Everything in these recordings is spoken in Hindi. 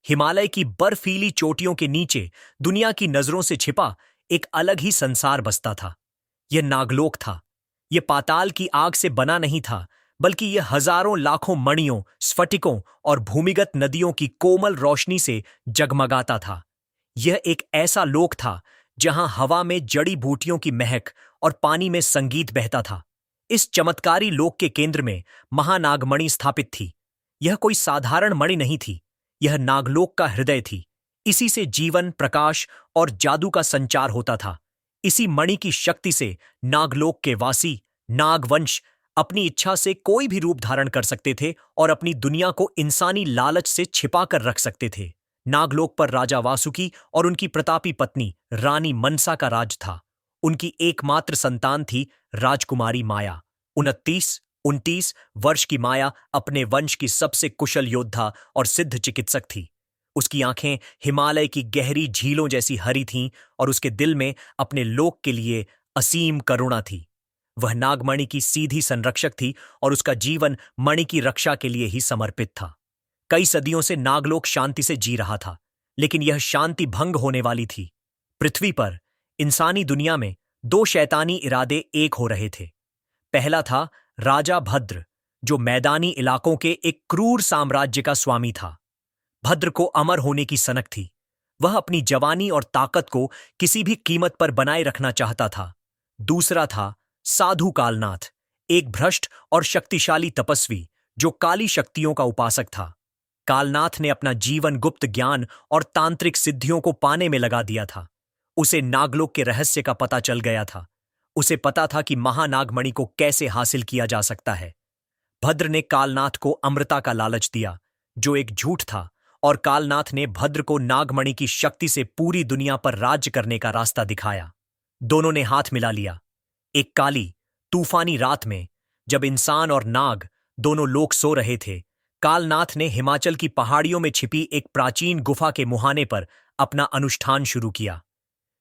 हिमालय की बर्फीली चोटियों के नीचे दुनिया की नजरों से छिपा एक अलग ही संसार बसता था। यह नागलोक था। यह पाताल की आग से बना नहीं था, बल्कि यह हजारों लाखों मणियों, स्फटिकों और भूमिगत नदियों की कोमल रोशनी से जगमगाता था। यह एक ऐसा लोक था जहां हवा में जड़ी बूटियों की महक और पानी में संगीत बहता था। इस चमत्कारी लोक के केंद्र में महानागमणि स्थापित थी। यह कोई साधारण मणि नहीं थी, यह नागलोक का हृदय थी। इसी से जीवन, प्रकाश और जादू का संचार होता था। इसी मणि की शक्ति से नागलोक के वासी, नागवंश, अपनी इच्छा से कोई भी रूप धारण कर सकते थे और अपनी दुनिया को इंसानी लालच से छिपा कर रख सकते थे। नागलोक पर राजा वासुकी और उनकी प्रतापी पत्नी रानी मनसा का राज था। उनकी एकमात्र संतान थी राजकुमारी माया। 29 वर्ष की माया अपने वंश की सबसे कुशल योद्धा और सिद्ध चिकित्सक थी। उसकी आंखें हिमालय की गहरी झीलों जैसी हरी थीं और उसके दिल में अपने लोक के लिए असीम करुणा थी। वह नागमणि की सीधी संरक्षक थी और उसका जीवन मणि की रक्षा के लिए ही समर्पित था। कई सदियों से नागलोक शांति से जी रहा था, लेकिन यह शांति भंग होने वाली थी। पृथ्वी पर, इंसानी दुनिया में दो शैतानी इरादे एक हो रहे थे। पहला था राजा भद्र, जो मैदानी इलाकों के एक क्रूर साम्राज्य का स्वामी था। भद्र को अमर होने की सनक थी। वह अपनी जवानी और ताकत को किसी भी कीमत पर बनाए रखना चाहता था। दूसरा था साधु कालनाथ, एक भ्रष्ट और शक्तिशाली तपस्वी जो काली शक्तियों का उपासक था। कालनाथ ने अपना जीवन गुप्त ज्ञान और तांत्रिक सिद्धियों को पाने में लगा दिया था। उसे नागलोक के रहस्य का पता चल गया था। उसे पता था कि महानागमणि को कैसे हासिल किया जा सकता है। भद्र ने कालनाथ को अमृता का लालच दिया, जो एक झूठ था, और कालनाथ ने भद्र को नागमणि की शक्ति से पूरी दुनिया पर राज्य करने का रास्ता दिखाया। दोनों ने हाथ मिला लिया। एक काली, तूफानी रात में, जब इंसान और नाग दोनों लोग सो रहे थे, कालनाथ ने हिमाचल की पहाड़ियों में छिपी एक प्राचीन गुफा के मुहाने पर अपना अनुष्ठान शुरू किया।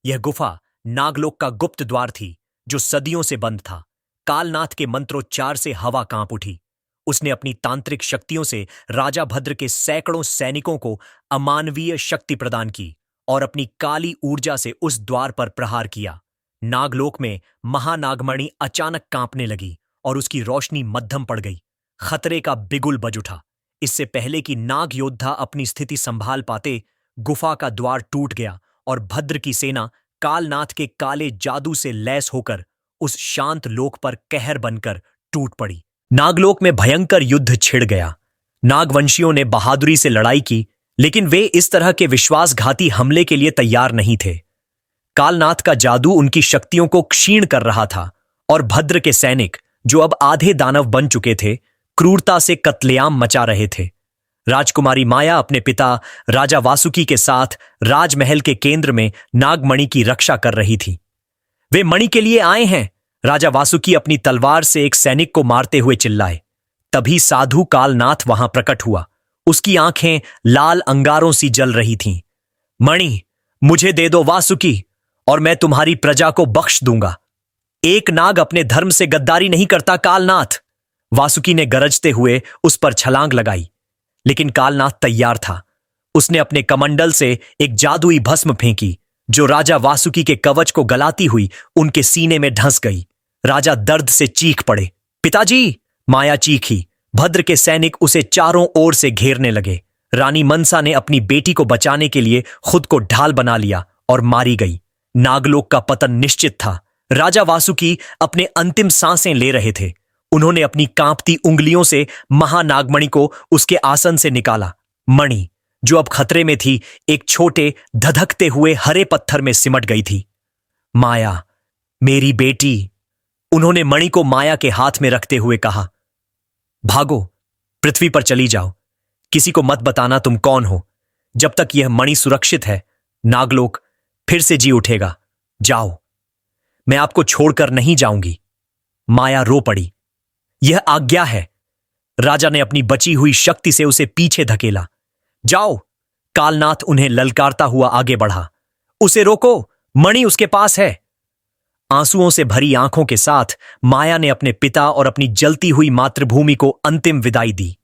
यह गुफा नागलोक का गुप्त द्वार थी, जो सदियों से बंद था। कालनाथ के मंत्रोच्चार से हवा कांप उठी। उसने अपनी तांत्रिक शक्तियों से राजा भद्र के सैकड़ों सैनिकों को अमानवीय शक्ति प्रदान की और अपनी काली ऊर्जा से उस द्वार पर प्रहार किया। नागलोक में महानागमणि अचानक कांपने लगी और उसकी रोशनी मद्धम पड़ गई। खतरे का बिगुल बज उठा। इससे पहले कि नाग योद्धा अपनी स्थिति संभाल पाते, गुफा का द्वार टूट गया और भद्र की सेना कालनाथ के काले जादू से लैस होकर उस शांत लोक पर कहर बनकर टूट पड़ी। नागलोक में भयंकर युद्ध छिड़ गया। नागवंशियों ने बहादुरी से लड़ाई की, लेकिन वे इस तरह के विश्वासघाती हमले के लिए तैयार नहीं थे। कालनाथ का जादू उनकी शक्तियों को क्षीण कर रहा था और भद्र के सैनिक, जो अब आधे दानव बन चुके थे, क्रूरता से कत्लेआम मचा रहे थे। राजकुमारी माया अपने पिता राजा वासुकी के साथ राजमहल के केंद्र में नागमणि की रक्षा कर रही थी। वे मणि के लिए आए हैं, राजा वासुकी अपनी तलवार से एक सैनिक को मारते हुए चिल्लाए। तभी साधु कालनाथ वहां प्रकट हुआ। उसकी आंखें लाल अंगारों सी जल रही थीं। मणि मुझे दे दो वासुकी, और मैं तुम्हारी प्रजा को बख्श दूंगा। एक नाग अपने धर्म से गद्दारी नहीं करता कालनाथ। वासुकी ने गरजते हुए उस पर छलांग लगाई, लेकिन कालनाथ तैयार था। उसने अपने कमंडल से एक जादुई भस्म फेंकी, जो राजा वासुकी के कवच को गलाती हुई उनके सीने में ढंस गई। राजा दर्द से चीख पड़े। पिताजी, माया चीखी। भद्र के सैनिक उसे चारों ओर से घेरने लगे। रानी मनसा ने अपनी बेटी को बचाने के लिए खुद को ढाल बना लिया और मारी गई। नागलोक का पतन निश्चित था। राजा वासुकी अपने अंतिम सांसें ले रहे थे। उन्होंने अपनी कांपती उंगलियों से महानागमणि को उसके आसन से निकाला। मणि, जो अब खतरे में थी, एक छोटे धधकते हुए हरे पत्थर में सिमट गई थी। माया, मेरी बेटी, उन्होंने मणि को माया के हाथ में रखते हुए कहा। भागो, पृथ्वी पर चली जाओ। किसी को मत बताना तुम कौन हो। जब तक यह मणि सुरक्षित है, नागलोक फिर से जी उठेगा। जाओ, मैं आपको छोड़कर नहीं जाऊंगी। माया रो पड़ी। यह आज्ञा है। राजा ने अपनी बची हुई शक्ति से उसे पीछे धकेला। जाओ, कालनाथ उन्हें ललकारता हुआ आगे बढ़ा। उसे रोको, मणि उसके पास है। आंसुओं से भरी आंखों के साथ माया ने अपने पिता और अपनी जलती हुई मातृभूमि को अंतिम विदाई दी।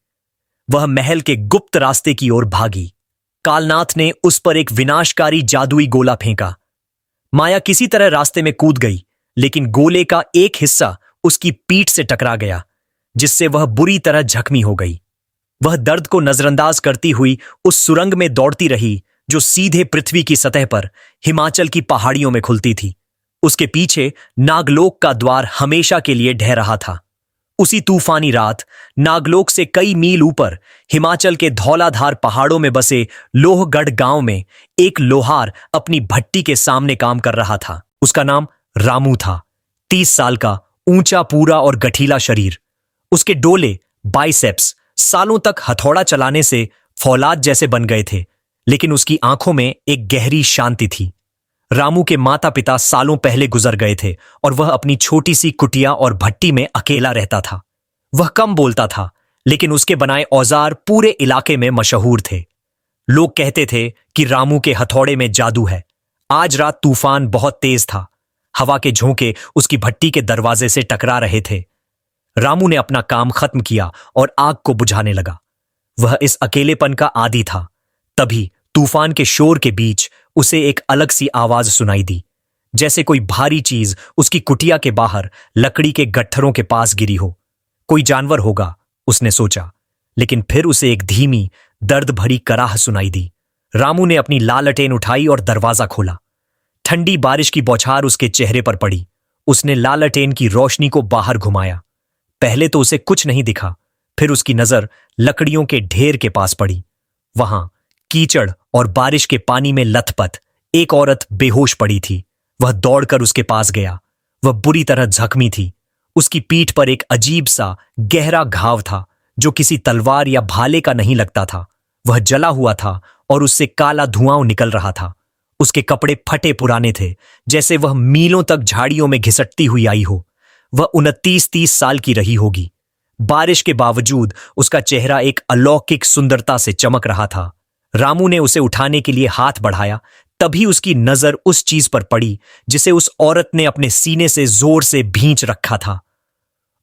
वह महल के गुप्त रास्ते की ओर भागी। कालनाथ ने उस पर एक विनाशकारी जादुई गोला फेंका। माया किसी तरह रास्ते में कूद गई, लेकिन गोले का एक हिस्सा उसकी पीठ से टकरा गया, जिससे वह बुरी तरह जख्मी हो गई। वह दर्द को नजरअंदाज करती हुई उस सुरंग में दौड़ती रही जो सीधे पृथ्वी की सतह पर हिमाचल की पहाड़ियों में खुलती थी। उसके पीछे नागलोक का द्वार हमेशा के लिए ढह रहा था। उसी तूफानी रात नागलोक से कई मील ऊपर हिमाचल के धौलाधार पहाड़ों में बसे लोहगढ़ गांव में एक लोहार अपनी भट्टी के सामने काम कर रहा था। उसका नाम रामू था। 30 साल का, ऊंचा, पूरा और गठीला शरीर। उसके डोले, बाइसेप्स सालों तक हथौड़ा चलाने से फौलाद जैसे बन गए थे, लेकिन उसकी आंखों में एक गहरी शांति थी। रामू के माता पिता सालों पहले गुजर गए थे और वह अपनी छोटी सी कुटिया और भट्टी में अकेला रहता था। वह कम बोलता था, लेकिन उसके बनाए औजार पूरे इलाके में मशहूर थे। लोग कहते थे कि रामू के हथौड़े में जादू है। आज रात तूफान बहुत तेज था। हवा के झोंके उसकी भट्टी के दरवाजे से टकरा रहे थे। रामू ने अपना काम खत्म किया और आग को बुझाने लगा। वह इस अकेलेपन का आदी था। तभी तूफान के शोर के बीच उसे एक अलग सी आवाज सुनाई दी, जैसे कोई भारी चीज उसकी कुटिया के बाहर लकड़ी के गट्ठरों के पास गिरी हो। कोई जानवर होगा, उसने सोचा, लेकिन फिर उसे एक धीमी, दर्द भरी कराह सुनाई दी। रामू ने अपनी लालटेन उठाई और दरवाजा खोला। ठंडी बारिश की बौछार उसके चेहरे पर पड़ी। उसने लालटेन की रोशनी को बाहर घुमाया। पहले तो उसे कुछ नहीं दिखा, फिर उसकी नजर लकड़ियों के ढेर के पास पड़ी। वहां कीचड़ और बारिश के पानी में लथपथ एक औरत बेहोश पड़ी थी। वह दौड़कर उसके पास गया। वह बुरी तरह जख्मी थी। उसकी पीठ पर एक अजीब सा गहरा घाव था जो किसी तलवार या भाले का नहीं लगता था। वह जला हुआ था और उससे काला धुआं निकल रहा था। उसके कपड़े फटे पुराने थे, जैसे वह मीलों तक झाड़ियों में घिसटती हुई आई हो। वह 29-30 साल की रही होगी। बारिश के बावजूद उसका चेहरा एक अलौकिक सुंदरता से चमक रहा था। रामू ने उसे उठाने के लिए हाथ बढ़ाया, तभी उसकी नजर उस चीज पर पड़ी जिसे उस औरत ने अपने सीने से जोर से भींच रखा था।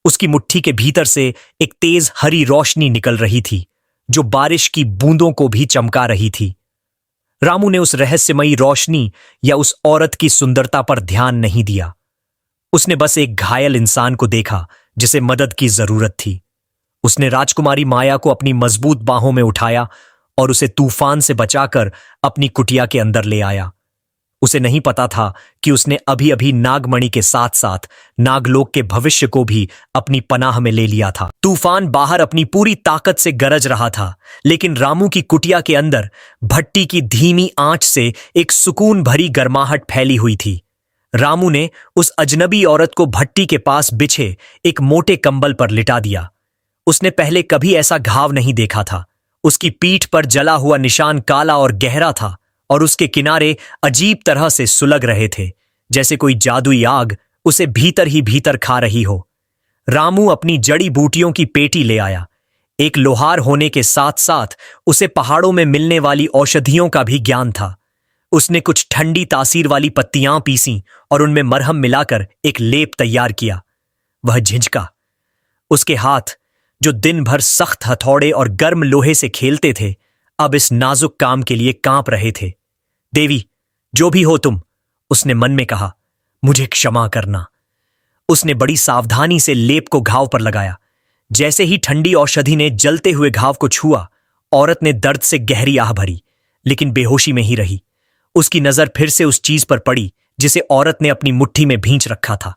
उसकी मुट्ठी के भीतर से एक तेज हरी रोशनी निकल रही थी जो बारिश की बूंदों को भी चमका रही थी। रामू ने उस रहस्यमयी रोशनी या उस औरत की सुंदरता पर ध्यान नहीं दिया। उसने बस एक घायल इंसान को देखा जिसे मदद की जरूरत थी। उसने राजकुमारी माया को अपनी मजबूत बाहों में उठाया और उसे तूफान से बचाकर अपनी कुटिया के अंदर ले आया। उसे नहीं पता था कि उसने अभी अभी नागमणि के साथ साथ नागलोक के भविष्य को भी अपनी पनाह में ले लिया था। तूफान बाहर अपनी पूरी ताकत से गरज रहा था, लेकिन रामू की कुटिया के अंदर भट्टी की धीमी आंच से एक सुकून भरी गर्माहट फैली हुई थी। रामू ने उस अजनबी औरत को भट्टी के पास बिछे एक मोटे कंबल पर लिटा दिया। उसने पहले कभी ऐसा घाव नहीं देखा था। उसकी पीठ पर जला हुआ निशान काला और गहरा था और उसके किनारे अजीब तरह से सुलग रहे थे, जैसे कोई जादुई आग उसे भीतर ही भीतर खा रही हो। रामू अपनी जड़ी बूटियों की पेटी ले आया। एक लोहार होने के साथ साथ उसे पहाड़ों में मिलने वाली औषधियों का भी ज्ञान था। उसने कुछ ठंडी तासीर वाली पत्तियां पीसी और उनमें मरहम मिलाकर एक लेप तैयार किया। वह झिझका। उसके हाथ, जो दिन भर सख्त हथौड़े और गर्म लोहे से खेलते थे, अब इस नाजुक काम के लिए कांप रहे थे। देवी, जो भी हो तुम, उसने मन में कहा, मुझे क्षमा करना। उसने बड़ी सावधानी से लेप को घाव पर लगाया। जैसे ही ठंडी औषधि ने जलते हुए घाव को छुआ, औरत ने दर्द से गहरी आह भरी, लेकिन बेहोशी में ही रही। उसकी नजर फिर से उस चीज पर पड़ी जिसे औरत ने अपनी मुट्ठी में भींच रखा था।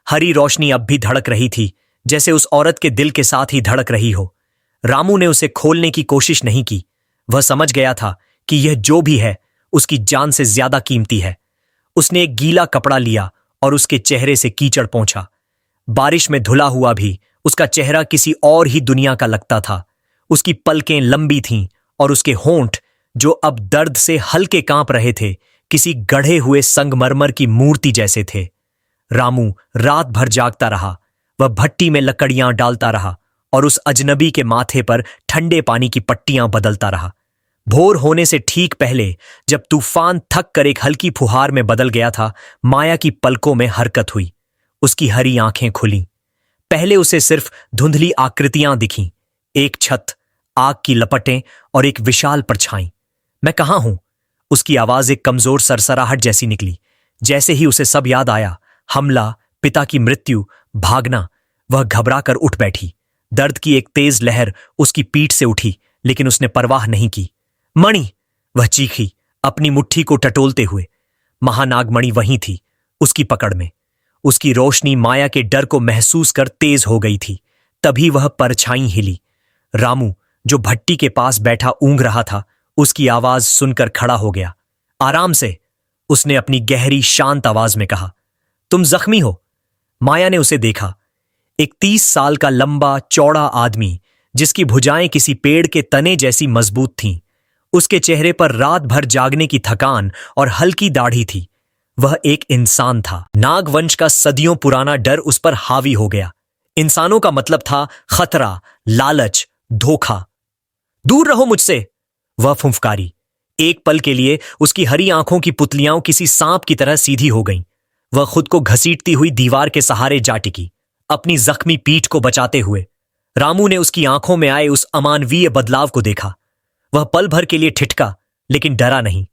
हरी रोशनी अब भी धड़क रही थी, जैसे उस औरत के दिल के साथ ही धड़क रही हो। रामू ने उसे खोलने की कोशिश नहीं की। वह समझ गया था कि यह जो भी है उसकी जान से ज्यादा कीमती है। उसने एक गीला कपड़ा लिया और उसके चेहरे से कीचड़ पोंछा। बारिश में धुला हुआ भी उसका चेहरा किसी और ही दुनिया का लगता था। उसकी पलकें लंबी थीं और उसके होंठ, जो अब दर्द से हल्के कांप रहे थे, किसी गढ़े हुए संगमरमर की मूर्ति जैसे थे। रामू रात भर जागता रहा। वह भट्टी में लकड़ियां डालता रहा और उस अजनबी के माथे पर ठंडे पानी की पट्टियां बदलता रहा। भोर होने से ठीक पहले, जब तूफान थक कर एक हल्की फुहार में बदल गया था, माया की पलकों में हरकत हुई। उसकी हरी आंखें खुलीं। पहले उसे सिर्फ धुंधली आकृतियां दिखीं, एक छत, आग की लपटें और एक विशाल परछाई। मैं कहाँ हूं? उसकी आवाज एक कमजोर सरसराहट जैसी निकली। जैसे ही उसे सब याद आया, हमला, पिता की मृत्यु, भागना, वह घबरा कर उठ बैठी। दर्द की एक तेज लहर उसकी पीठ से उठी, लेकिन उसने परवाह नहीं की। मणि! वह चीखी, अपनी मुट्ठी को टटोलते हुए। महानागमणि वहीं थी, उसकी पकड़ में। उसकी रोशनी माया के डर को महसूस कर तेज हो गई थी। तभी वह परछाई हिली। रामू, जो भट्टी के पास बैठा ऊँघ रहा था, उसकी आवाज सुनकर खड़ा हो गया। आराम से, उसने अपनी गहरी शांत आवाज में कहा। तुम जख्मी हो? माया ने उसे देखा। एक 30 साल का लंबा चौड़ा आदमी, जिसकी भुजाएं किसी पेड़ के तने जैसी मजबूत थीं। उसके चेहरे पर रात भर जागने की थकान और हल्की दाढ़ी थी। वह एक इंसान था। नागवंश का सदियों पुराना डर उस पर हावी हो गया। इंसानों का मतलब था खतरा, लालच, धोखा। दूर रहो मुझसे! वह फुंफकारी। एक पल के लिए उसकी हरी आंखों की पुतलियां किसी सांप की तरह सीधी हो गईं। वह खुद को घसीटती हुई दीवार के सहारे जा टिकी, अपनी जख्मी पीठ को बचाते हुए। रामू ने उसकी आंखों में आए उस अमानवीय बदलाव को देखा। वह पल भर के लिए ठिठका, लेकिन डरा नहीं।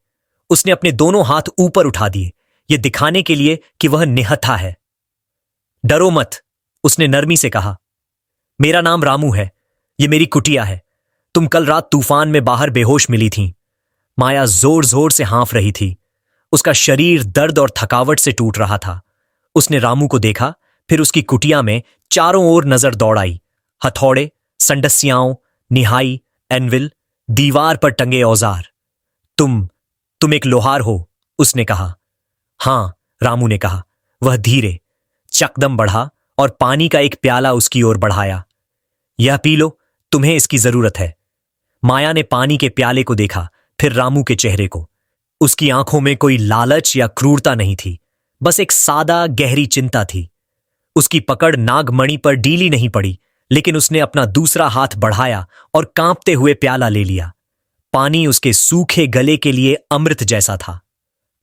उसने अपने दोनों हाथ ऊपर उठा दिए, ये दिखाने के लिए कि वह निहत्था है। डरो मत, उसने नरमी से कहा। मेरा नाम रामू है, ये मेरी कुटिया है। तुम कल रात तूफान में बाहर बेहोश मिली थीं। माया जोर जोर से हाँफ रही थी। उसका शरीर दर्द और थकावट से टूट रहा था। उसने रामू को देखा, फिर उसकी कुटिया में चारों ओर नजर दौड़ाई। हथौड़े, संडस्याओं, निहाई, एनविल, दीवार पर टंगे औजार। तुम एक लोहार हो, उसने कहा। हां, रामू ने कहा। वह धीरे चकदम बढ़ा और पानी का एक प्याला उसकी ओर बढ़ाया। यह पी लो, तुम्हें इसकी जरूरत है। माया ने पानी के प्याले को देखा, फिर रामू के चेहरे को। उसकी आंखों में कोई लालच या क्रूरता नहीं थी, बस एक सादा गहरी चिंता थी। उसकी पकड़ नागमणि पर डीली नहीं पड़ी, लेकिन उसने अपना दूसरा हाथ बढ़ाया और कांपते हुए प्याला ले लिया। पानी उसके सूखे गले के लिए अमृत जैसा था।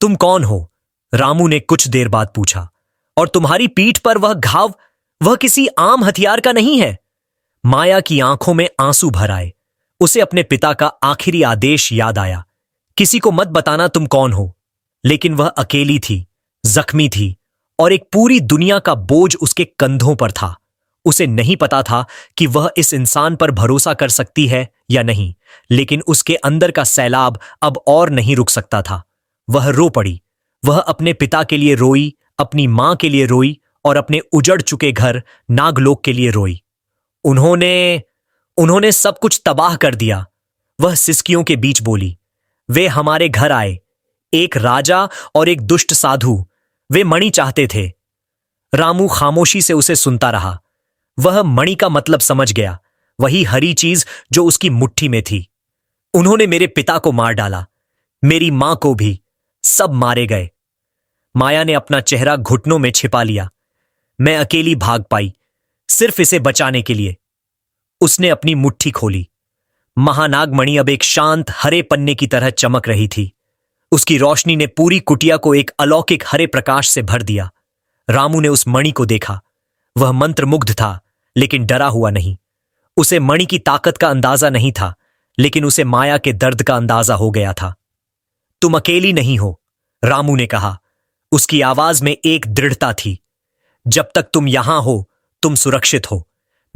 तुम कौन हो? रामू ने कुछ देर बाद पूछा। और तुम्हारी पीठ पर वह घाव, वह किसी आम हथियार का नहीं है। माया की आंखों में आंसू भर आए। उसे अपने पिता का आखिरी आदेश याद आया, किसी को मत बताना तुम कौन हो। लेकिन वह अकेली थी, जख्मी थी, और एक पूरी दुनिया का बोझ उसके कंधों पर था। उसे नहीं पता था कि वह इस इंसान पर भरोसा कर सकती है या नहीं, लेकिन उसके अंदर का सैलाब अब और नहीं रुक सकता था। वह रो पड़ी। वह अपने पिता के लिए रोई, अपनी मां के लिए रोई और अपने उजड़ चुके घर नागलोक के लिए रोई। उन्होंने सब कुछ तबाह कर दिया, वह सिसकियों के बीच बोली। वे हमारे घर आए, एक राजा और एक दुष्ट साधु। वे मणि चाहते थे। रामू खामोशी से उसे सुनता रहा। वह मणि का मतलब समझ गया, वही हरी चीज जो उसकी मुट्ठी में थी। उन्होंने मेरे पिता को मार डाला, मेरी मां को भी, सब मारे गए। माया ने अपना चेहरा घुटनों में छिपा लिया। मैं अकेली भाग पाई, सिर्फ इसे बचाने के लिए। उसने अपनी मुट्ठी खोली। महानागमणि अब एक शांत हरे पन्ने की तरह चमक रही थी। उसकी रोशनी ने पूरी कुटिया को एक अलौकिक हरे प्रकाश से भर दिया। रामू ने उस मणि को देखा। वह मंत्रमुग्ध था, लेकिन डरा हुआ नहीं। उसे मणि की ताकत का अंदाजा नहीं था, लेकिन उसे माया के दर्द का अंदाजा हो गया था। तुम अकेली नहीं हो, रामू ने कहा। उसकी आवाज में एक दृढ़ता थी। जब तक तुम यहां हो, तुम सुरक्षित हो।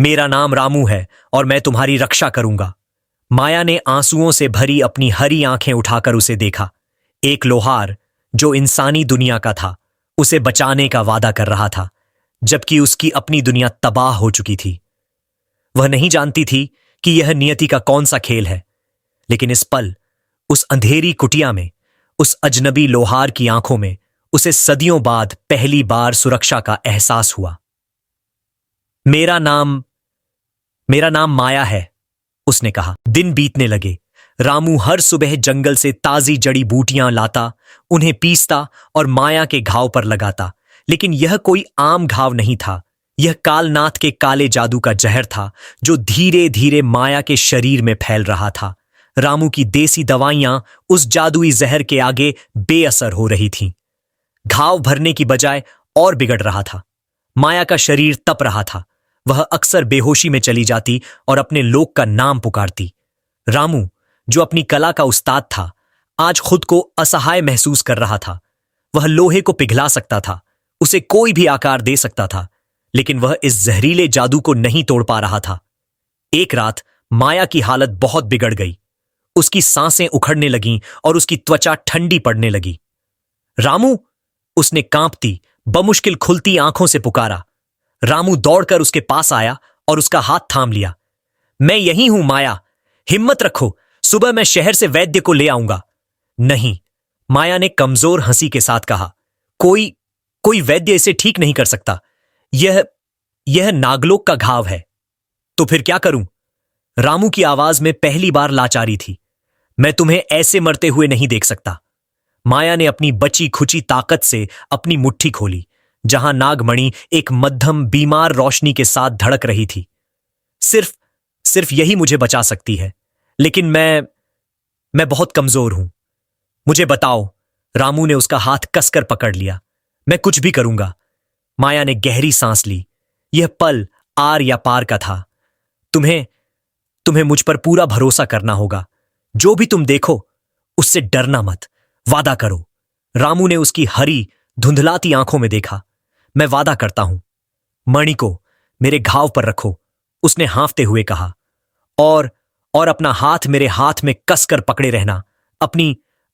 मेरा नाम रामू है और मैं तुम्हारी रक्षा करूंगा। माया ने आंसुओं से भरी अपनी हरी आंखें उठाकर उसे देखा। एक लोहार जो इंसानी दुनिया का था, उसे बचाने का वादा कर रहा था, जबकि उसकी अपनी दुनिया तबाह हो चुकी थी। वह नहीं जानती थी कि यह नियति का कौन सा खेल है, लेकिन इस पल, उस अंधेरी कुटिया में, उस अजनबी लोहार की आंखों में उसे सदियों बाद पहली बार सुरक्षा का एहसास हुआ। मेरा नाम माया है, उसने कहा। दिन बीतने लगे। रामू हर सुबह जंगल से ताजी जड़ी बूटियां लाता, उन्हें पीसता और माया के घाव पर लगाता। लेकिन यह कोई आम घाव नहीं था। यह कालनाथ के काले जादू का जहर था, जो धीरे धीरे माया के शरीर में फैल रहा था। रामू की देसी दवाइयां उस जादुई जहर के आगे बेअसर हो रही थीं। घाव भरने की बजाय और बिगड़ रहा था। माया का शरीर तप रहा था। वह अक्सर बेहोशी में चली जाती और अपने लोक का नाम पुकारती। रामू, जो अपनी कला का उस्ताद था, आज खुद को असहाय महसूस कर रहा था। वह लोहे को पिघला सकता था, उसे कोई भी आकार दे सकता था, लेकिन वह इस जहरीले जादू को नहीं तोड़ पा रहा था। एक रात माया की हालत बहुत बिगड़ गई। उसकी सांसें उखड़ने लगीं और उसकी त्वचा ठंडी पड़ने लगी। रामू, उसने कांपती, बमुश्किल खुलती आंखों से पुकारा। रामू दौड़कर उसके पास आया और उसका हाथ थाम लिया। मैं यहीं हूं माया, हिम्मत रखो, सुबह मैं शहर से वैद्य को ले आऊंगा। नहीं, माया ने कमजोर हंसी के साथ कहा, कोई कोई वैद्य इसे ठीक नहीं कर सकता। यह नागलोक का घाव है। तो फिर क्या करूं? रामू की आवाज में पहली बार लाचारी थी। मैं तुम्हें ऐसे मरते हुए नहीं देख सकता। माया ने अपनी बची खुची ताकत से अपनी मुट्ठी खोली, जहां नागमणि एक मध्यम बीमार रोशनी के साथ धड़क रही थी। सिर्फ सिर्फ यही मुझे बचा सकती है, लेकिन मैं बहुत कमजोर हूं। मुझे बताओ। रामू ने उसका हाथ कसकर पकड़ लिया। मैं कुछ भी करूंगा। माया ने गहरी सांस ली। यह पल आर या पार का था। तुम्हें तुम्हें मुझ पर पूरा भरोसा करना होगा। जो भी तुम देखो, उससे डरना मत। वादा करो। रामू ने उसकी हरी धुंधलाती आंखों में देखा। मैं वादा करता हूं। मणि को मेरे घाव पर रखो, उसने हाँफते हुए कहा। और अपना हाथ मेरे हाथ में कसकर पकड़े रहना,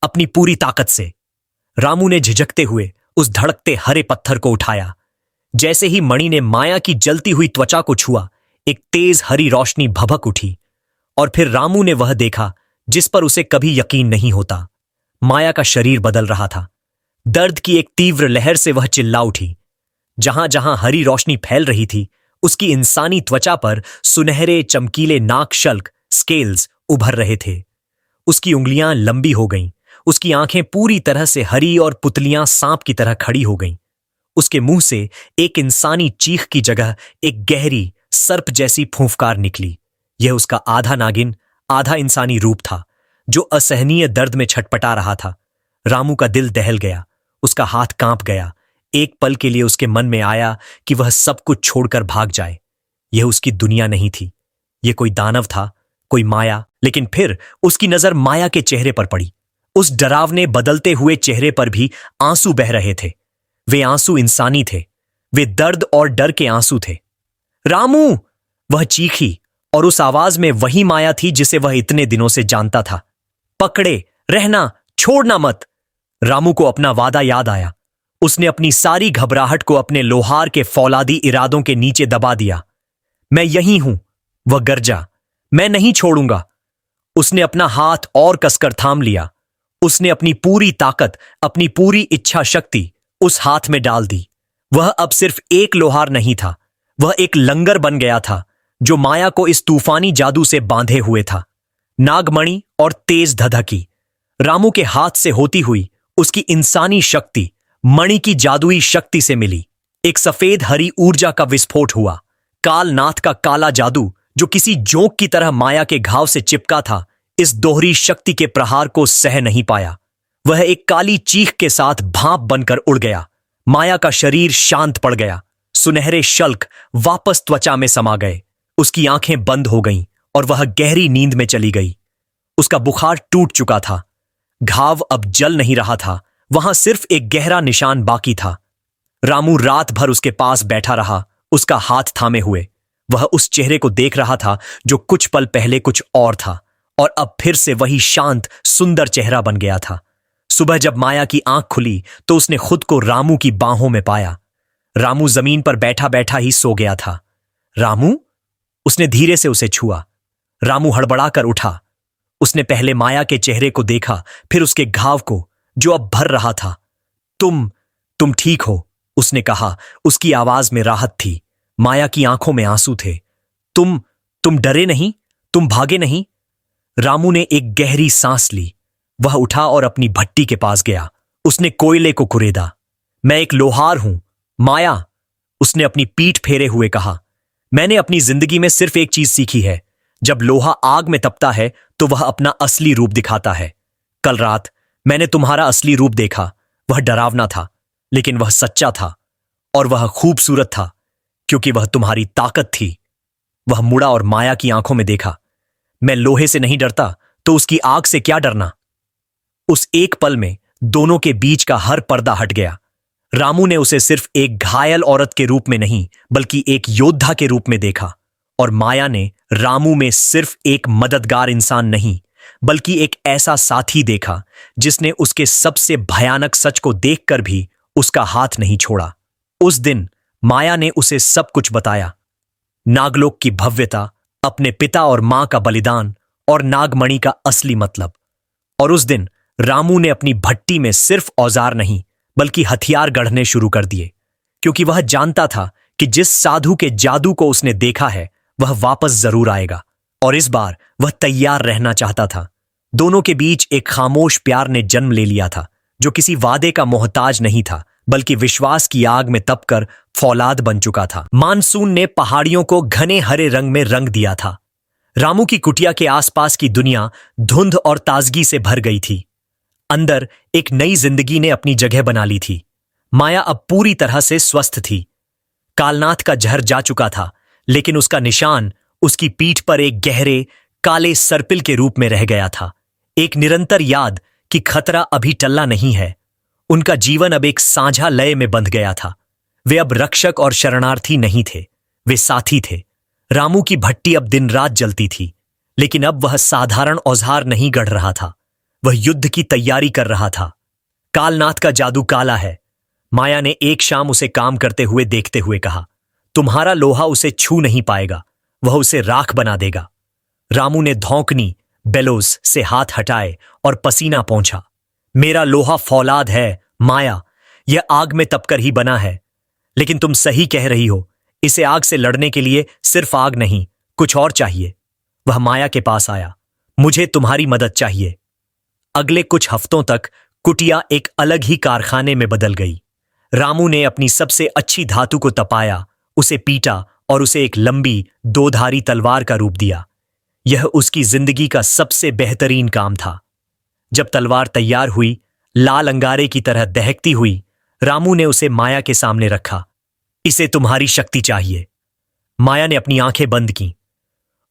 अपनी पूरी ताकत से। रामू ने झिझकते हुए उस धड़कते हरे पत्थर को उठाया। जैसे ही मणि ने माया की जलती हुई त्वचा को छुआ, एक तेज हरी रोशनी भभक उठी, और फिर रामू ने वह देखा जिस पर उसे कभी यकीन नहीं होता। माया का शरीर बदल रहा था। दर्द की एक तीव्र लहर से वह चिल्ला उठी। जहां जहां हरी रोशनी फैल रही थी, उसकी इंसानी त्वचा पर सुनहरे चमकीले नाक शल्क स्केल्स उभर रहे थे। उसकी उंगलियां लंबी हो गईं, उसकी आंखें पूरी तरह से हरी और पुतलियां सांप की तरह खड़ी हो गईं। उसके मुंह से एक इंसानी चीख की जगह एक गहरी सर्प जैसी फूंफकार निकली। यह उसका आधा नागिन आधा इंसानी रूप था, जो असहनीय दर्द में छटपटा रहा था। रामू का दिल दहल गया, उसका हाथ कांप गया। एक पल के लिए उसके मन में आया कि वह सब कुछ छोड़कर भाग जाए। यह उसकी दुनिया नहीं थी, यह कोई दानव था, कोई माया। लेकिन फिर उसकी नजर माया के चेहरे पर पड़ी। उस डरावने बदलते हुए चेहरे पर भी आंसू बह रहे थे। वे आंसू इंसानी थे, वे दर्द और डर के आंसू थे। रामू! वह चीखी, और उस आवाज में वही माया थी जिसे वह इतने दिनों से जानता था। पकड़े रहना, छोड़ना मत। रामू को अपना वादा याद आया। उसने अपनी सारी घबराहट को अपने लोहार के फौलादी इरादों के नीचे दबा दिया। मैं यहीं हूं, वह गर्जा। मैं नहीं छोड़ूंगा। उसने अपना हाथ और कसकर थाम लिया। उसने अपनी पूरी ताकत, अपनी पूरी इच्छा शक्ति उस हाथ में डाल दी। वह अब सिर्फ एक लोहार नहीं था, वह एक लंगर बन गया था जो माया को इस तूफानी जादू से बांधे हुए था। नागमणि और तेज धधकी रामू के हाथ से होती हुई उसकी इंसानी शक्ति मणि की जादुई शक्ति से मिली। एक सफेद हरी ऊर्जा का विस्फोट हुआ। कालनाथ का काला जादू, जो किसी जोंक की तरह माया के घाव से चिपका था, इस दोहरी शक्ति के प्रहार को सह नहीं पाया। वह एक काली चीख के साथ भाप बनकर उड़ गया। माया का शरीर शांत पड़ गया। सुनहरे शल्क वापस त्वचा में समा गए। उसकी आंखें बंद हो गईं और वह गहरी नींद में चली गई। उसका बुखार टूट चुका था। घाव अब जल नहीं रहा था, वहां सिर्फ एक गहरा निशान बाकी था। रामू रात भर उसके पास बैठा रहा, उसका हाथ थामे हुए। वह उस चेहरे को देख रहा था जो कुछ पल पहले कुछ और था, और अब फिर से वही शांत सुंदर चेहरा बन गया था। सुबह जब माया की आंख खुली तो उसने खुद को रामू की बाहों में पाया। रामू जमीन पर बैठा बैठा ही सो गया था। रामू! उसने धीरे से उसे छुआ। रामू हड़बड़ाकर उठा। उसने पहले माया के चेहरे को देखा, फिर उसके घाव को जो अब भर रहा था। तुम ठीक हो, उसने कहा। उसकी आवाज में राहत थी। माया की आंखों में आंसू थे। तुम डरे नहीं, तुम भागे नहीं। रामू ने एक गहरी सांस ली। वह उठा और अपनी भट्टी के पास गया। उसने कोयले को कुरेदा। मैं एक लोहार हूं, माया, उसने अपनी पीठ फेरे हुए कहा। मैंने अपनी जिंदगी में सिर्फ एक चीज सीखी है, जब लोहा आग में तपता है तो वह अपना असली रूप दिखाता है। कल रात मैंने तुम्हारा असली रूप देखा। वह डरावना था, लेकिन वह सच्चा था, और वह खूबसूरत था, क्योंकि वह तुम्हारी ताकत थी। वह मुड़ा और माया की आंखों में देखा। मैं लोहे से नहीं डरता, तो उसकी आग से क्या डरना। उस एक पल में दोनों के बीच का हर पर्दा हट गया। रामू ने उसे सिर्फ एक घायल औरत के रूप में नहीं बल्कि एक योद्धा के रूप में देखा, और माया ने रामू में सिर्फ एक मददगार इंसान नहीं बल्कि एक ऐसा साथी देखा जिसने उसके सबसे भयानक सच को देखकर भी उसका हाथ नहीं छोड़ा। उस दिन माया ने उसे सब कुछ बताया, नागलोक की भव्यता, अपने पिता और मां का बलिदान और नागमणि का असली मतलब। और उस दिन रामू ने अपनी भट्टी में सिर्फ औजार नहीं बल्कि हथियार गढ़ने शुरू कर दिए, क्योंकि वह जानता था कि जिस साधु के जादू को उसने देखा है वह वापस जरूर आएगा, और इस बार वह तैयार रहना चाहता था। दोनों के बीच एक खामोश प्यार ने जन्म ले लिया था, जो किसी वादे का मोहताज नहीं था बल्कि विश्वास की आग में तपकर फौलाद बन चुका था। मानसून ने पहाड़ियों को घने हरे रंग में रंग दिया था। रामू की कुटिया के आसपास की दुनिया धुंध और ताजगी से भर गई थी। अंदर एक नई जिंदगी ने अपनी जगह बना ली थी। माया अब पूरी तरह से स्वस्थ थी। कालनाथ का जहर जा चुका था, लेकिन उसका निशान उसकी पीठ पर एक गहरे काले सर्पिल के रूप में रह गया था, एक निरंतर याद कि खतरा अभी टला नहीं है। उनका जीवन अब एक साझा लय में बंध गया था। वे अब रक्षक और शरणार्थी नहीं थे, वे साथी थे। रामू की भट्टी अब दिन रात जलती थी, लेकिन अब वह साधारण औजार नहीं गढ़ रहा था, वह युद्ध की तैयारी कर रहा था। कालनाथ का जादू काला है, माया ने एक शाम उसे काम करते हुए देखते हुए कहा। तुम्हारा लोहा उसे छू नहीं पाएगा, वह उसे राख बना देगा। रामू ने धौंकनी बेलोस से हाथ हटाए और पसीना पोंछा। मेरा लोहा फौलाद है माया, यह आग में तपकर ही बना है। लेकिन तुम सही कह रही हो, इसे आग से लड़ने के लिए सिर्फ आग नहीं, कुछ और चाहिए। वह माया के पास आया। मुझे तुम्हारी मदद चाहिए। अगले कुछ हफ्तों तक कुटिया एक अलग ही कारखाने में बदल गई। रामू ने अपनी सबसे अच्छी धातु को तपाया, उसे पीटा और उसे एक लंबी दोधारी तलवार का रूप दिया। यह उसकी जिंदगी का सबसे बेहतरीन काम था। जब तलवार तैयार हुई, लाल अंगारे की तरह दहकती हुई, रामू ने उसे माया के सामने रखा। इसे तुम्हारी शक्ति चाहिए। माया ने अपनी आंखें बंद की।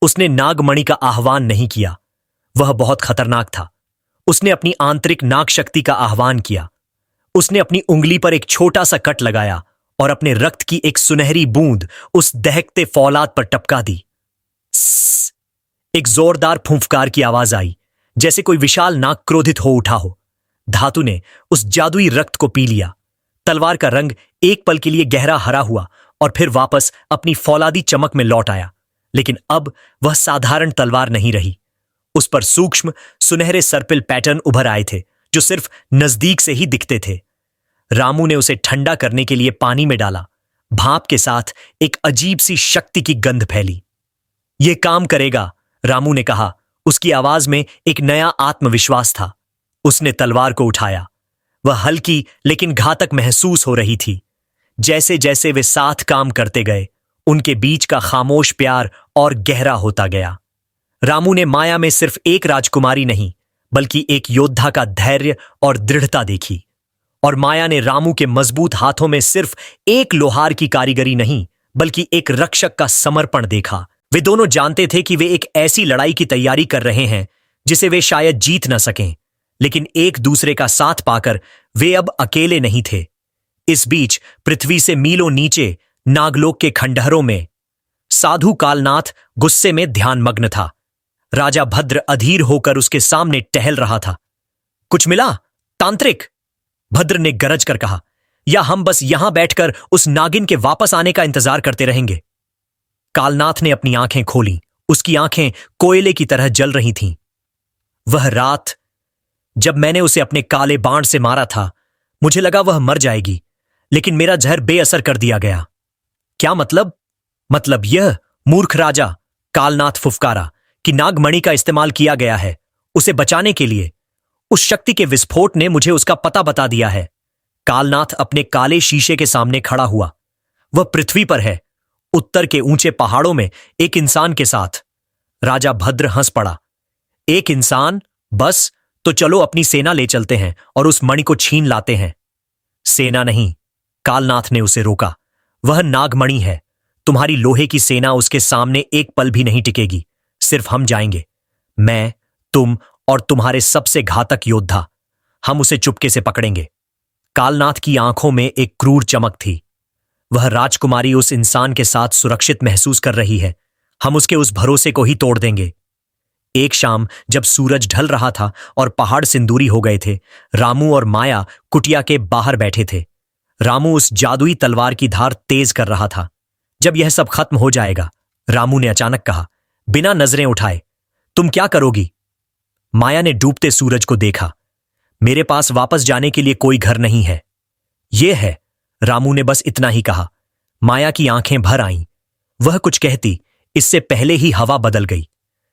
उसने नागमणि का आह्वान नहीं किया, वह बहुत खतरनाक था। उसने अपनी आंतरिक नाग शक्ति का आह्वान किया। उसने अपनी उंगली पर एक छोटा सा कट लगाया और अपने रक्त की एक सुनहरी बूंद उस दहकते फौलाद पर टपका दी। स्स, एक जोरदार फूंफकार की आवाज आई, जैसे कोई विशाल नाग क्रोधित हो उठा हो। धातु ने उस जादुई रक्त को पी लिया। तलवार का रंग एक पल के लिए गहरा हरा हुआ और फिर वापस अपनी फौलादी चमक में लौट आया। लेकिन अब वह साधारण तलवार नहीं रही। उस पर सूक्ष्म सुनहरे सर्पिल पैटर्न उभर आए थे, जो सिर्फ नजदीक से ही दिखते थे। रामू ने उसे ठंडा करने के लिए पानी में डाला। भाप के साथ एक अजीब सी शक्ति की गंध फैली। यह काम करेगा, रामू ने कहा। उसकी आवाज में एक नया आत्मविश्वास था। उसने तलवार को उठाया। वह हल्की लेकिन घातक महसूस हो रही थी। जैसे जैसे वे साथ काम करते गए, उनके बीच का खामोश प्यार और गहरा होता गया। रामू ने माया में सिर्फ एक राजकुमारी नहीं बल्कि एक योद्धा का धैर्य और दृढ़ता देखी, और माया ने रामू के मजबूत हाथों में सिर्फ एक लोहार की कारीगरी नहीं बल्कि एक रक्षक का समर्पण देखा। वे दोनों जानते थे कि वे एक ऐसी लड़ाई की तैयारी कर रहे हैं जिसे वे शायद जीत न सकें, लेकिन एक दूसरे का साथ पाकर वे अब अकेले नहीं थे। इस बीच पृथ्वी से मीलों नीचे नागलोक के खंडहरों में साधु कालनाथ गुस्से में ध्यानमग्न था। राजा भद्र अधीर होकर उसके सामने टहल रहा था। कुछ मिला तांत्रिक? भद्र ने गरज कर कहा, या हम बस यहां बैठकर उस नागिन के वापस आने का इंतजार करते रहेंगे? कालनाथ ने अपनी आंखें खोली। उसकी आंखें कोयले की तरह जल रही थीं। वह रात जब मैंने उसे अपने काले बाण से मारा था, मुझे लगा वह मर जाएगी, लेकिन मेरा जहर बेअसर कर दिया गया। क्या मतलब? मतलब यह, मूर्ख राजा, कालनाथ फुफकारा, कि नागमणि का इस्तेमाल किया गया है उसे बचाने के लिए। उस शक्ति के विस्फोट ने मुझे उसका पता बता दिया है। कालनाथ अपने काले शीशे के सामने खड़ा हुआ। वह पृथ्वी पर है, उत्तर के ऊंचे पहाड़ों में, एक इंसान के साथ। राजा भद्र हंस पड़ा। एक इंसान? बस, तो चलो अपनी सेना ले चलते हैं और उस मणि को छीन लाते हैं। सेना नहीं, कालनाथ ने उसे रोका। वह नागमणि है। तुम्हारी लोहे की सेना उसके सामने एक पल भी नहीं टिकेगी। सिर्फ हम जाएंगे, मैं, तुम और तुम्हारे सबसे घातक योद्धा। हम उसे चुपके से पकड़ेंगे। कालनाथ की आंखों में एक क्रूर चमक थी। वह राजकुमारी उस इंसान के साथ सुरक्षित महसूस कर रही है। हम उसके उस भरोसे को ही तोड़ देंगे। एक शाम जब सूरज ढल रहा था और पहाड़ सिंदूरी हो गए थे, रामू और माया कुटिया के बाहर बैठे थे। रामू उस जादुई तलवार की धार तेज कर रहा था। जब यह सब खत्म हो जाएगा, रामू ने अचानक कहा, बिना नजरें उठाए, तुम क्या करोगी? माया ने डूबते सूरज को देखा। मेरे पास वापस जाने के लिए कोई घर नहीं है। ये है, रामू ने बस इतना ही कहा। माया की आंखें भर आईं। वह कुछ कहती, इससे पहले ही हवा बदल गई।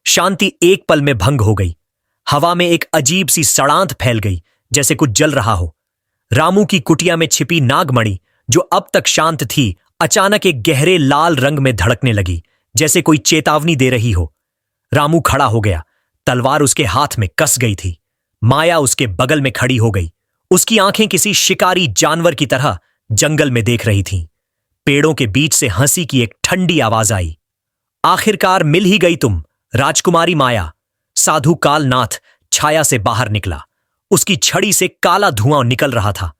शांति एक पल में भंग हो गई। हवा में एक अजीब सी सड़ांत फैल गई, जैसे कुछ जल रहा हो। रामू की कुटिया में छिपी नागमणि, जो अब तक शांत थी, अचानक एक गहरे लाल रंग में धड़कने लगी, जैसे कोई चेतावनी दे रही हो। रामू खड़ा हो गया। तलवार उसके हाथ में कस गई थी। माया उसके बगल में खड़ी हो गई। उसकी आंखें किसी शिकारी जानवर की तरह जंगल में देख रही थीं। पेड़ों के बीच से हंसी की एक ठंडी आवाज आई। आखिरकार मिल ही गई तुम, राजकुमारी माया। साधु कालनाथ छाया से बाहर निकला। उसकी छड़ी से काला धुआं निकल रहा था।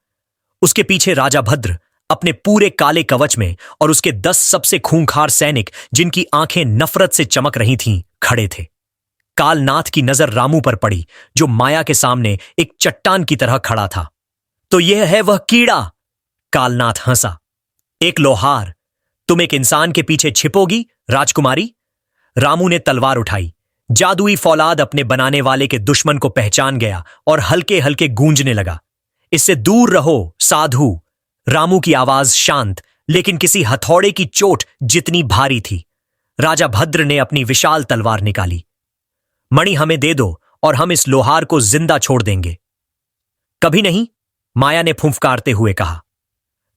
उसके पीछे राजा भद्र अपने पूरे काले कवच में और उसके 10 सबसे खूंखार सैनिक, जिनकी आंखें नफरत से चमक रही थीं, खड़े थे। कालनाथ की नजर रामू पर पड़ी, जो माया के सामने एक चट्टान की तरह खड़ा था। तो यह है वह कीड़ा? कालनाथ हंसा। एक लोहार। तुम एक इंसान के पीछे छिपोगी, राजकुमारी? रामू ने तलवार उठाई। जादुई फौलाद अपने बनाने वाले के दुश्मन को पहचान गया और हल्के हल्के गूंजने लगा। इससे दूर रहो, साधु। रामू की आवाज शांत, लेकिन किसी हथौड़े की चोट जितनी भारी थी। राजा भद्र ने अपनी विशाल तलवार निकाली। मणि हमें दे दो और हम इस लोहार को जिंदा छोड़ देंगे। कभी नहीं, माया ने फुंफकारते हुए कहा।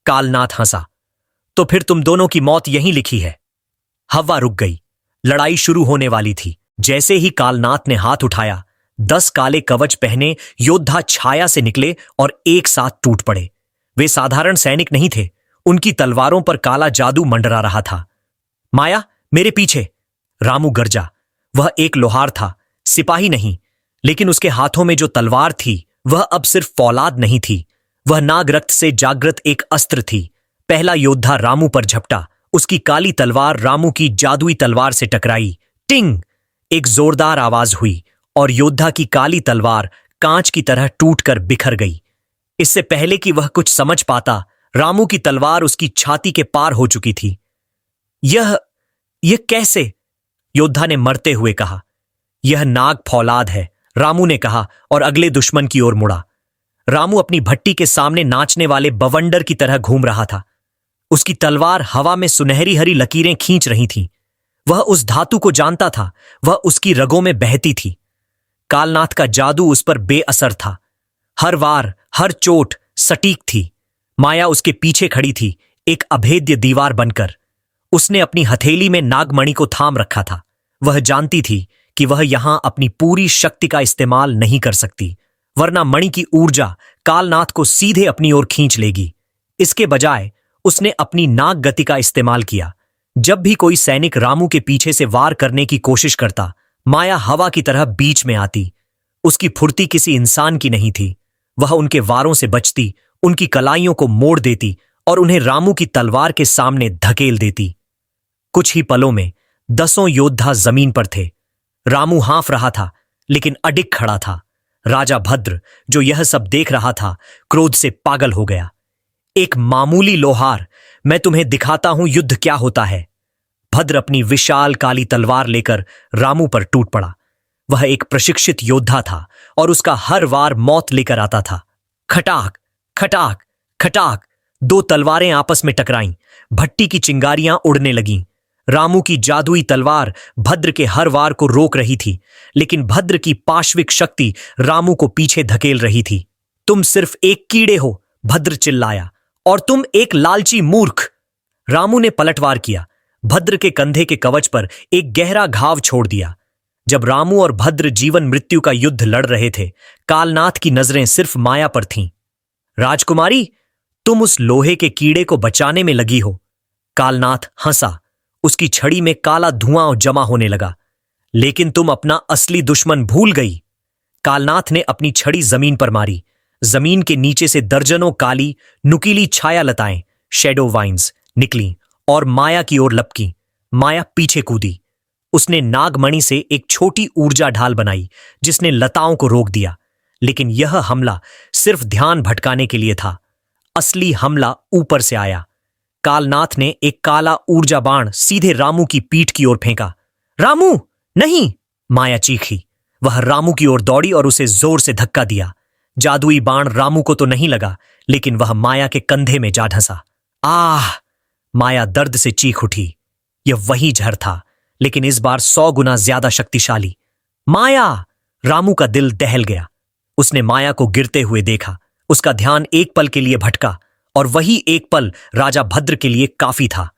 कालनाथ हंसा। तो फिर तुम दोनों की मौत यहीं लिखी है। हवा रुक गई। लड़ाई शुरू होने वाली थी। जैसे ही कालनाथ ने हाथ उठाया, 10 काले कवच पहने योद्धा छाया से निकले और एक साथ टूट पड़े। वे साधारण सैनिक नहीं थे। उनकी तलवारों पर काला जादू मंडरा रहा था। माया, मेरे पीछे! रामू गरजा। वह एक लोहार था, सिपाही नहीं, लेकिन उसके हाथों में जो तलवार थी, वह अब सिर्फ फौलाद नहीं थी। वह नागरक्त से जागृत एक अस्त्र थी। पहला योद्धा रामू पर झपटा। उसकी काली तलवार रामू की जादुई तलवार से टकराई। टिंग! एक जोरदार आवाज हुई और योद्धा की काली तलवार कांच की तरह टूटकर बिखर गई। इससे पहले कि वह कुछ समझ पाता, रामू की तलवार उसकी छाती के पार हो चुकी थी। यह कैसे? योद्धा ने मरते हुए कहा। यह नाग फौलाद है, रामू ने कहा और अगले दुश्मन की ओर मुड़ा। रामू अपनी भट्टी के सामने नाचने वाले बवंडर की तरह घूम रहा था। उसकी तलवार हवा में सुनहरी हरी लकीरें खींच रही थी। वह उस धातु को जानता था। वह उसकी रगों में बहती थी। कालनाथ का जादू उस पर बेअसर था। हर वार, हर चोट सटीक थी। माया उसके पीछे खड़ी थी, एक अभेद्य दीवार बनकर। उसने अपनी हथेली में नागमणि को थाम रखा था। वह जानती थी कि वह यहां अपनी पूरी शक्ति का इस्तेमाल नहीं कर सकती, वरना मणि की ऊर्जा कालनाथ को सीधे अपनी ओर खींच लेगी। इसके बजाय उसने अपनी नाग गति का इस्तेमाल किया। जब भी कोई सैनिक रामू के पीछे से वार करने की कोशिश करता, माया हवा की तरह बीच में आती। उसकी फुर्ती किसी इंसान की नहीं थी। वह उनके वारों से बचती, उनकी कलाइयों को मोड़ देती और उन्हें रामू की तलवार के सामने धकेल देती। कुछ ही पलों में 10 योद्धा जमीन पर थे। रामू हाँफ रहा था, लेकिन अडिग खड़ा था। राजा भद्र, जो यह सब देख रहा था, क्रोध से पागल हो गया। एक मामूली लोहार, मैं तुम्हें दिखाता हूं युद्ध क्या होता है। भद्र अपनी विशाल काली तलवार लेकर रामू पर टूट पड़ा। वह एक प्रशिक्षित योद्धा था और उसका हर वार मौत लेकर आता था। खटाक खटाक खटाक 2 तलवारें आपस में टकराईं। भट्टी की चिंगारियां उड़ने लगीं। रामू की जादुई तलवार भद्र के हर वार को रोक रही थी, लेकिन भद्र की पाश्विक शक्ति रामू को पीछे धकेल रही थी। तुम सिर्फ एक कीड़े हो, भद्र चिल्लाया, और तुम एक लालची मूर्ख। रामू ने पलटवार किया। भद्र के कंधे के कवच पर एक गहरा घाव छोड़ दिया। जब रामू और भद्र जीवन मृत्यु का युद्ध लड़ रहे थे, कालनाथ की नजरें सिर्फ माया पर थीं। राजकुमारी, तुम उस लोहे के कीड़े को बचाने में लगी हो। कालनाथ हंसा। उसकी छड़ी में काला धुआं जमा होने लगा। लेकिन तुम अपना असली दुश्मन भूल गई। कालनाथ ने अपनी छड़ी जमीन पर मारी। जमीन के नीचे से दर्जनों काली नुकीली छाया लताएं, शेडो वाइन्स निकली और माया की ओर लपकी। माया पीछे कूदी। उसने नागमणि से एक छोटी ऊर्जा ढाल बनाई जिसने लताओं को रोक दिया। लेकिन यह हमला सिर्फ ध्यान भटकाने के लिए था। असली हमला ऊपर से आया। कालनाथ ने एक काला ऊर्जा बाण सीधे रामू की पीठ की ओर फेंका। रामू नहीं! माया चीखी। वह रामू की ओर दौड़ी और उसे जोर से धक्का दिया। जादुई बाण रामू को तो नहीं लगा, लेकिन वह माया के कंधे में जा ढंसा। आह! माया दर्द से चीख उठी। यह वही जहर था, लेकिन इस बार 100 गुना ज्यादा शक्तिशाली। माया! रामू का दिल दहल गया। उसने माया को गिरते हुए देखा। उसका ध्यान एक पल के लिए भटका, और वही एक पल राजा भद्र के लिए काफी था।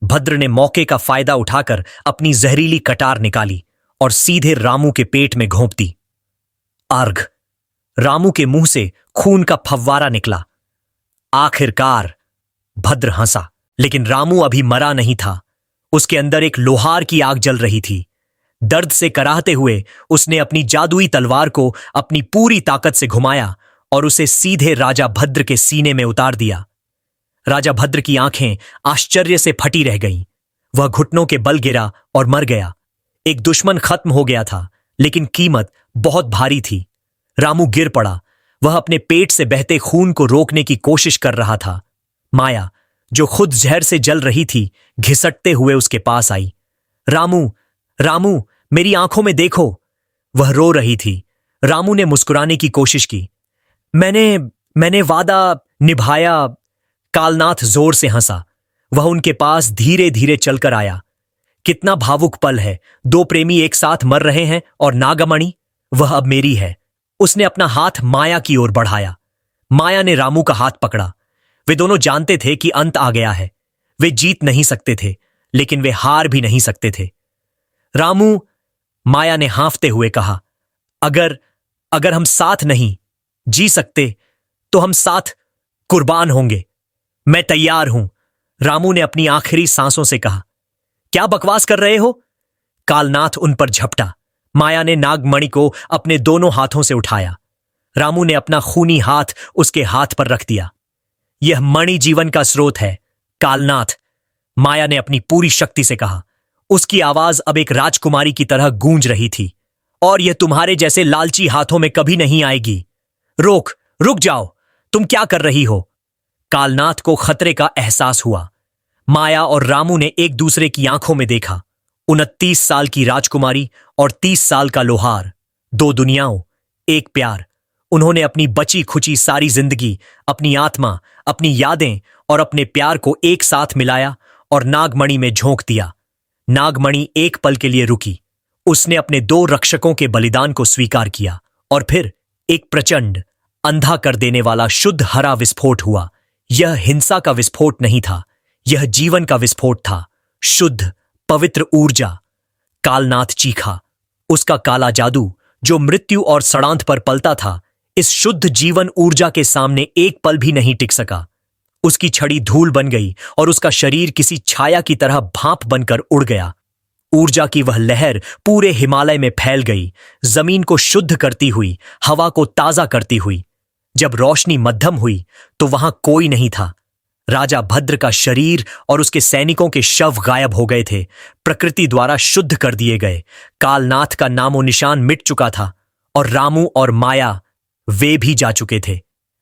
भद्र ने मौके का फायदा उठाकर अपनी जहरीली कटार निकाली और सीधे रामू के पेट में घोंप दी। अर्घ! रामू के मुंह से खून का फव्वारा निकला। आखिरकार! भद्र हंसा, लेकिन रामू अभी मरा नहीं था। उसके अंदर एक लोहार की आग जल रही थी। दर्द से कराहते हुए उसने अपनी जादुई तलवार को अपनी पूरी ताकत से घुमाया और उसे सीधे राजा भद्र के सीने में उतार दिया। राजा भद्र की आंखें आश्चर्य से फटी रह गईं। वह घुटनों के बल गिरा और मर गया। एक दुश्मन खत्म हो गया था, लेकिन कीमत बहुत भारी थी। रामू गिर पड़ा। वह अपने पेट से बहते खून को रोकने की कोशिश कर रहा था। माया, जो खुद जहर से जल रही थी, घिसटते हुए उसके पास आई। रामू, रामू, मेरी आंखों में देखो। वह रो रही थी। रामू ने मुस्कुराने की कोशिश की। मैंने वादा निभाया। कालनाथ जोर से हंसा। वह उनके पास धीरे धीरे चलकर आया। कितना भावुक पल है। 2 प्रेमी एक साथ मर रहे हैं और नागमणि, वह अब मेरी है। उसने अपना हाथ माया की ओर बढ़ाया। माया ने रामू का हाथ पकड़ा। वे दोनों जानते थे कि अंत आ गया है। वे जीत नहीं सकते थे, लेकिन वे हार भी नहीं सकते थे। रामू, माया ने हाँफते हुए कहा, अगर हम साथ नहीं जी सकते तो हम साथ कुर्बान होंगे। मैं तैयार हूं। रामू ने अपनी आखिरी सांसों से कहा। क्या बकवास कर रहे हो? कालनाथ उन पर झपटा। माया ने नागमणि को अपने दोनों हाथों से उठाया। रामू ने अपना खूनी हाथ उसके हाथ पर रख दिया। यह मणि जीवन का स्रोत है, कालनाथ, माया ने अपनी पूरी शक्ति से कहा। उसकी आवाज अब एक राजकुमारी की तरह गूंज रही थी। और यह तुम्हारे जैसे लालची हाथों में कभी नहीं आएगी। रुक जाओ। तुम क्या कर रही हो? कालनाथ को खतरे का एहसास हुआ। माया और रामू ने एक दूसरे की आंखों में देखा। 29 साल की राजकुमारी और 30 साल का लोहार। 2 दुनियाओं, एक प्यार। उन्होंने अपनी बची खुची सारी जिंदगी, अपनी आत्मा, अपनी यादें और अपने प्यार को एक साथ मिलाया और नागमणि में झोंक दिया। नागमणि एक पल के लिए रुकी। उसने अपने 2 रक्षकों के बलिदान को स्वीकार किया, और फिर एक प्रचंड, अंधा कर देने वाला शुद्ध हरा विस्फोट हुआ। यह हिंसा का विस्फोट नहीं था, यह जीवन का विस्फोट था। शुद्ध, पवित्र ऊर्जा। कालनाथ चीखा। उसका काला जादू, जो मृत्यु और सड़ांत पर पलता था, इस शुद्ध जीवन ऊर्जा के सामने एक पल भी नहीं टिक सका। उसकी छड़ी धूल बन गई और उसका शरीर किसी छाया की तरह भाप बनकर उड़ गया। ऊर्जा की वह लहर पूरे हिमालय में फैल गई, जमीन को शुद्ध करती हुई, हवा को ताजा करती हुई। जब रोशनी मध्यम हुई तो वहां कोई नहीं था। राजा भद्र का शरीर और उसके सैनिकों के शव गायब हो गए थे, प्रकृति द्वारा शुद्ध कर दिए गए। कालनाथ का नामो निशान मिट चुका था, और रामू और माया, वे भी जा चुके थे।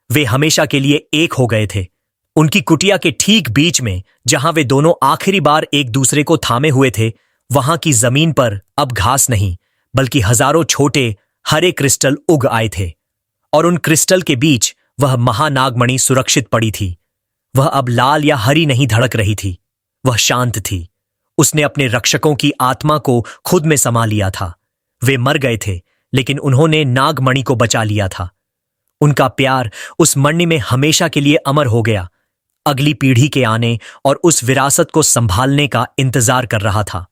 वे हमेशा के लिए एक हो गए थे। उनकी कुटिया के ठीक बीच में, जहां वे दोनों आखिरी बार एक दूसरे को थामे हुए थे, वहां की जमीन पर अब घास नहीं, बल्कि हजारों छोटे हरे क्रिस्टल उग आए थे। और उन क्रिस्टल के बीच वह महानागमणि सुरक्षित पड़ी थी। वह अब लाल या हरी नहीं धड़क रही थी। वह शांत थी। उसने अपने रक्षकों की आत्मा को खुद में समा लिया था। वे मर गए थे, लेकिन उन्होंने नागमणि को बचा लिया था। उनका प्यार उस मणि में हमेशा के लिए अमर हो गया। अगली पीढ़ी के आने और उस विरासत को संभालने का इंतजार कर रहा था।